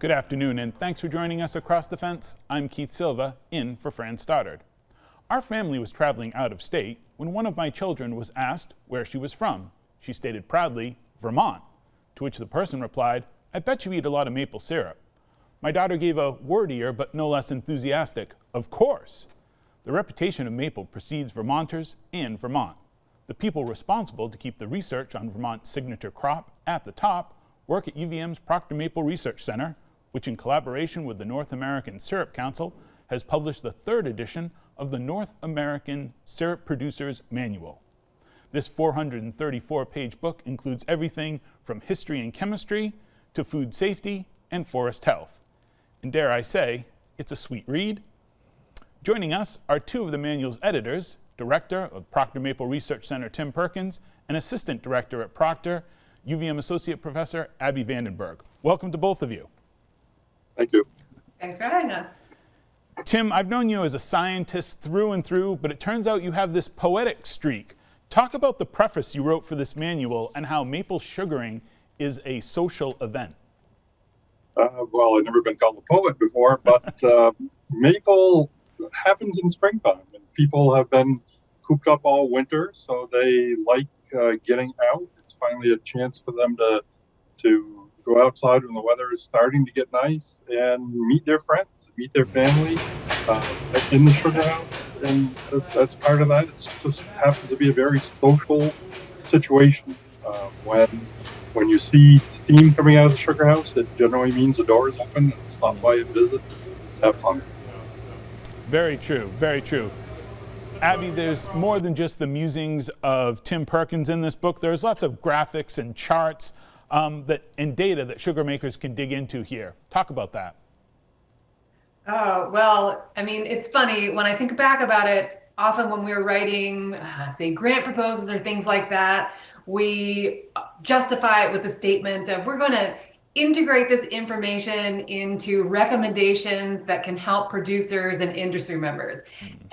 Good afternoon, and thanks for joining us across the fence. I'm Keith Silva, in for Fran Stoddard. Our family was traveling out of state when one of my children was asked where she was from. She stated proudly, Vermont, to which the person replied, I bet you eat a lot of maple syrup. My daughter gave a wordier but no less enthusiastic, of course. The reputation of maple precedes Vermonters and Vermont. The people responsible to keep the research on Vermont's signature crop at the top work at UVM's Proctor Maple Research Center, which in collaboration with the North American Syrup Council has published the third edition of the North American Syrup Producers Manual. This 434-page book includes everything from history and chemistry to food safety and forest health. And dare I say, it's a sweet read. Joining us are two of the manual's editors, Director of Proctor Maple Research Center Tim Perkins and Assistant Director at Proctor, UVM Associate Professor Abby Vandenberg. Welcome to both of you. Thank you. Thanks for having us. Tim, I've known you as a scientist through and through, but it turns out you have this poetic streak. Talk about the preface you wrote for this manual and how maple sugaring is a social event. Well, I've never been called a poet before, but maple happens in springtime, and people have been cooped up all winter, so they like getting out. It's finally a chance for them to go outside when the weather is starting to get nice and meet their friends, meet their family in the sugar house, and that's part of that. It just happens to be a very social situation. When you see steam coming out of the sugar house, it generally means the door is open. Stop by and visit, have fun. Very true, very true. Abby, there's more than just the musings of Tim Perkins in this book. There's lots of graphics and charts and data that sugar makers can dig into here. Talk about that. Oh, well, I mean, it's funny. When I think back about it, often when we were writing, say, grant proposals or things like that, we justify it with the statement of we're going to integrate this information into recommendations that can help producers and industry members.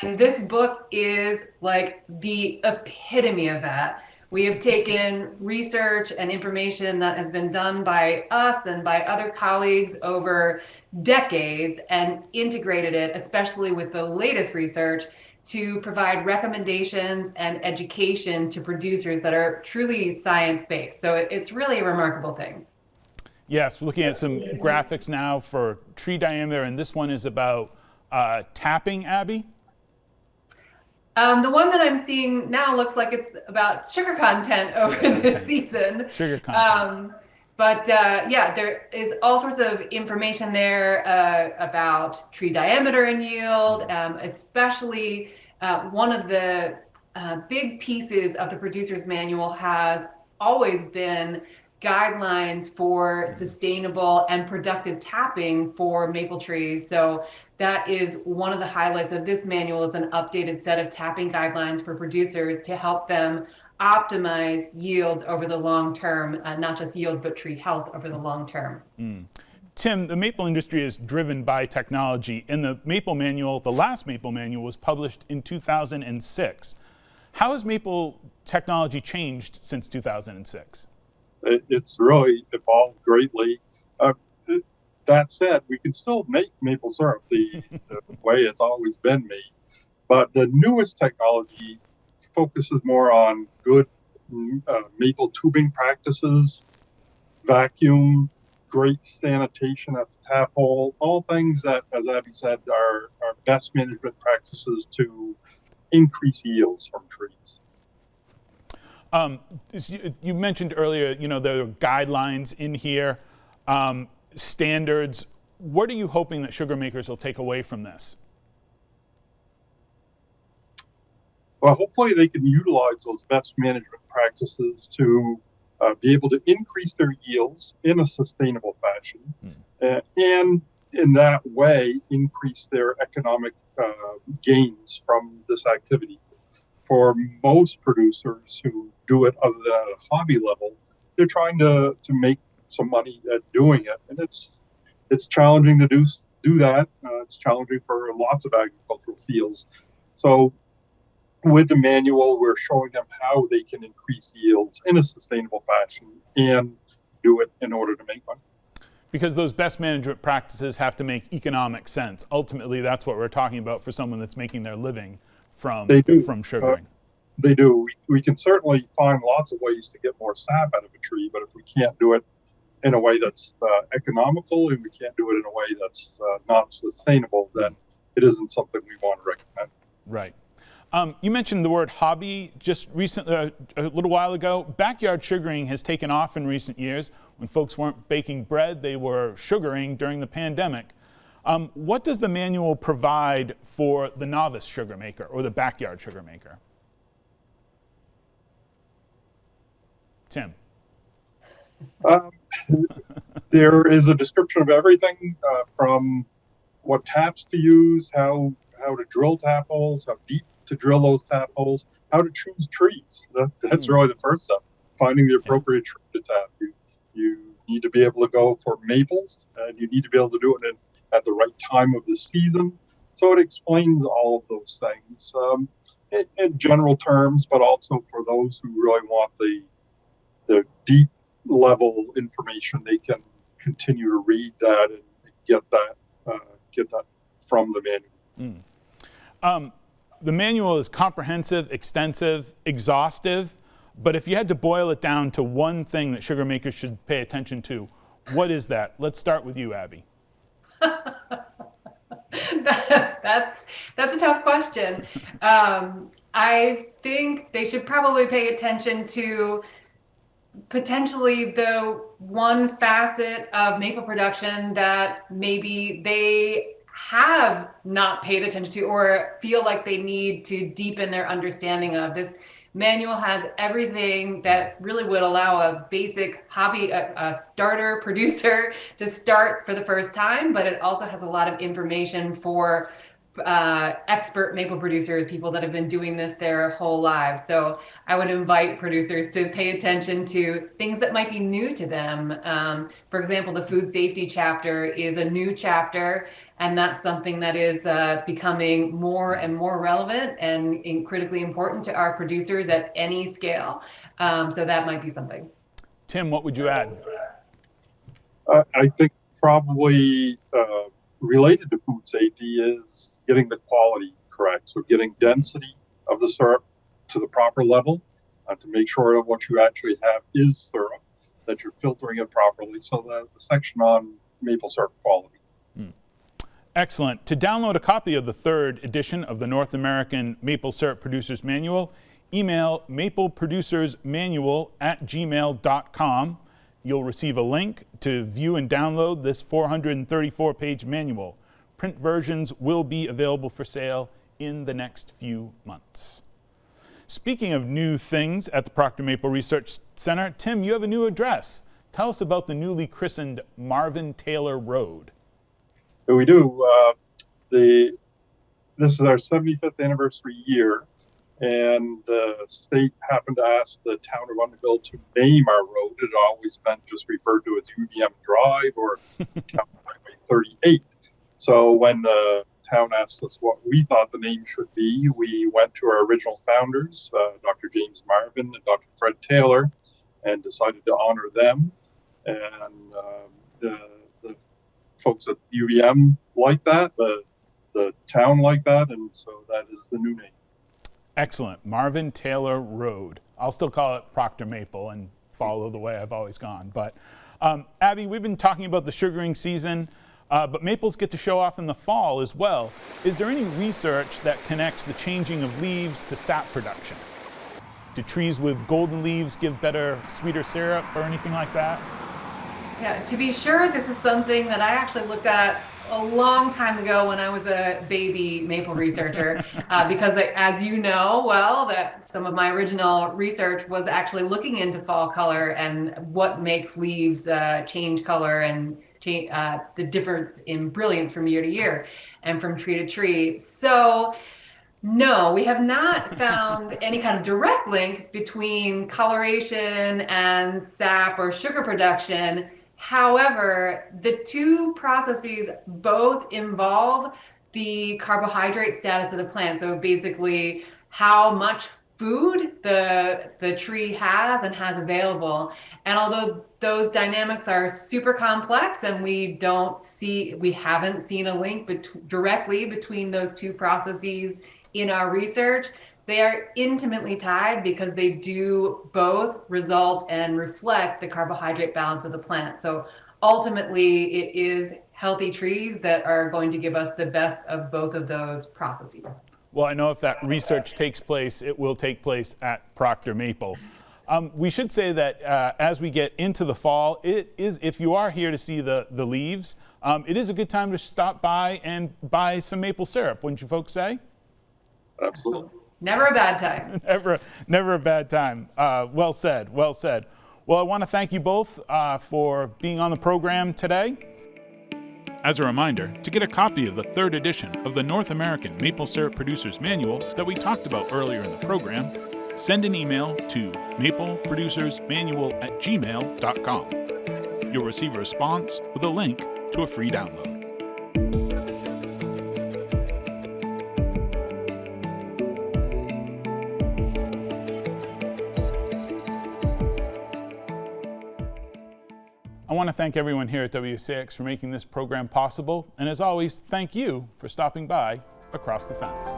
And this book is like the epitome of that. We have taken research and information that has been done by us and by other colleagues over decades and integrated it, especially with the latest research, to provide recommendations and education to producers that are truly science-based. So it's really a remarkable thing. Yes, we're looking at some graphics now for tree diameter, and this one is about tapping, Abby? The one that I'm seeing now looks like it's about sugar content over this season. Sugar content. Yeah, there is all sorts of information there about tree diameter and yield, especially one of the big pieces of the producer's manual has always been guidelines for sustainable and productive tapping for maple trees. So that is one of the highlights of this manual, is an updated set of tapping guidelines for producers to help them optimize yields over the long term, not just yields, but tree health over the long term. Tim, the maple industry is driven by technology, and the maple manual, the last maple manual, was published in 2006. How has maple technology changed since 2006? It's really evolved greatly. That said, we can still make maple syrup the way it's always been made, but the newest technology focuses more on good maple tubing practices, vacuum, great sanitation at the tap hole, all things that, as Abby said, are best management practices to increase yields from trees. You mentioned earlier, there are guidelines in here, standards. What are you hoping that sugar makers will take away from this? Well, hopefully they can utilize those best management practices to be able to increase their yields in a sustainable fashion, and in that way increase their economic gains from this activity. For most producers who do it other than at a hobby level, they're trying to make some money at doing it, and it's challenging to do that. It's challenging for lots of agricultural fields. So with the manual, we're showing them how they can increase yields in a sustainable fashion and do it in order to make money. Because those best management practices have to make economic sense. Ultimately, that's what we're talking about for someone that's making their living from sugaring. They do. We can certainly find lots of ways to get more sap out of a tree, but if we can't do it in a way that's economical and we can't do it in a way that's not sustainable, then it isn't something we want to recommend. Right. You mentioned the word hobby just recently, a little while ago. Backyard sugaring has taken off in recent years. When folks weren't baking bread, they were sugaring during the pandemic. What does the manual provide for the novice sugar maker or the backyard sugar maker? Tim. There is a description of everything from what taps to use, how to drill tap holes, how deep to drill those tap holes, how to choose trees. That's really the first step, finding the appropriate tree to tap. You need to be able to go for maples, and you need to be able to do it at the right time of the season. So it explains all of those things in general terms, but also for those who really want the deep level information, they can continue to read that and get that from the manual. The manual is comprehensive, extensive, exhaustive, but if you had to boil it down to one thing that sugar makers should pay attention to, what is that? Let's start with you, Abby. That's a tough question. I think they should probably pay attention to potentially the one facet of maple production that maybe they have not paid attention to or feel like they need to deepen their understanding of. This manual has everything that really would allow a basic hobby, a starter producer to start for the first time, but it also has a lot of information for expert maple producers, people that have been doing this their whole lives. So I would invite producers to pay attention to things that might be new to them. For example, the food safety chapter is a new chapter, and that's something that is becoming more and more relevant and critically important to our producers at any scale. So that might be something. Tim, what would you add? I think probably related to food safety is getting the quality correct. So getting density of the syrup to the proper level to make sure that what you actually have is syrup, that you're filtering it properly. So the section on maple syrup quality. Excellent. To download a copy of the third edition of the North American Maple Syrup Producers Manual, email mapleproducersmanual@gmail.com. You'll receive a link to view and download this 434-page manual. Print versions will be available for sale in the next few months. Speaking of new things at the Proctor Maple Research Center, Tim, you have a new address. Tell us about the newly christened Marvin Taylor Road. We do. This is our 75th anniversary year, and the state happened to ask the town of Underhill to name our road. It had always been just referred to as UVM Drive or Town Highway 38. So when the town asked us what we thought the name should be, we went to our original founders, Dr. James Marvin and Dr. Fred Taylor, and decided to honor them. And the folks at UVM like that, the town like that, and so that is the new name. Excellent. Marvin Taylor Road. I'll still call it Proctor Maple and follow the way I've always gone. But Abby, we've been talking about the sugaring season, but maples get to show off in the fall as well. Is there any research that connects the changing of leaves to sap production? Do trees with golden leaves give better, sweeter syrup or anything like that? Yeah, to be sure, this is something that I actually looked at a long time ago when I was a baby maple researcher, because as you know, well, that some of my original research was actually looking into fall color and what makes leaves change color and the difference in brilliance from year to year and from tree to tree. So no, we have not found any kind of direct link between coloration and sap or sugar production. However, the two processes both involve the carbohydrate status of the plant. So basically, how much food the tree has available. And although those dynamics are super complex and we haven't seen a link directly between those two processes in our research, they are intimately tied because they do both result and reflect the carbohydrate balance of the plant. So ultimately, it is healthy trees that are going to give us the best of both of those processes. Well, I know if that research takes place, it will take place at Proctor Maple. We should say that as we get into the fall, if you are here to see the leaves, it is a good time to stop by and buy some maple syrup, wouldn't you folks say? Absolutely. Never a bad time. Never a bad time. Well said, well said. Well, I want to thank you both for being on the program today. As a reminder, to get a copy of the 3rd edition of the North American Maple Syrup Producers Manual that we talked about earlier in the program, send an email to mapleproducersmanual@gmail.com. You'll receive a response with a link to a free download. I want to thank everyone here at WCX for making this program possible, and as always, thank you for stopping by Across the Fence.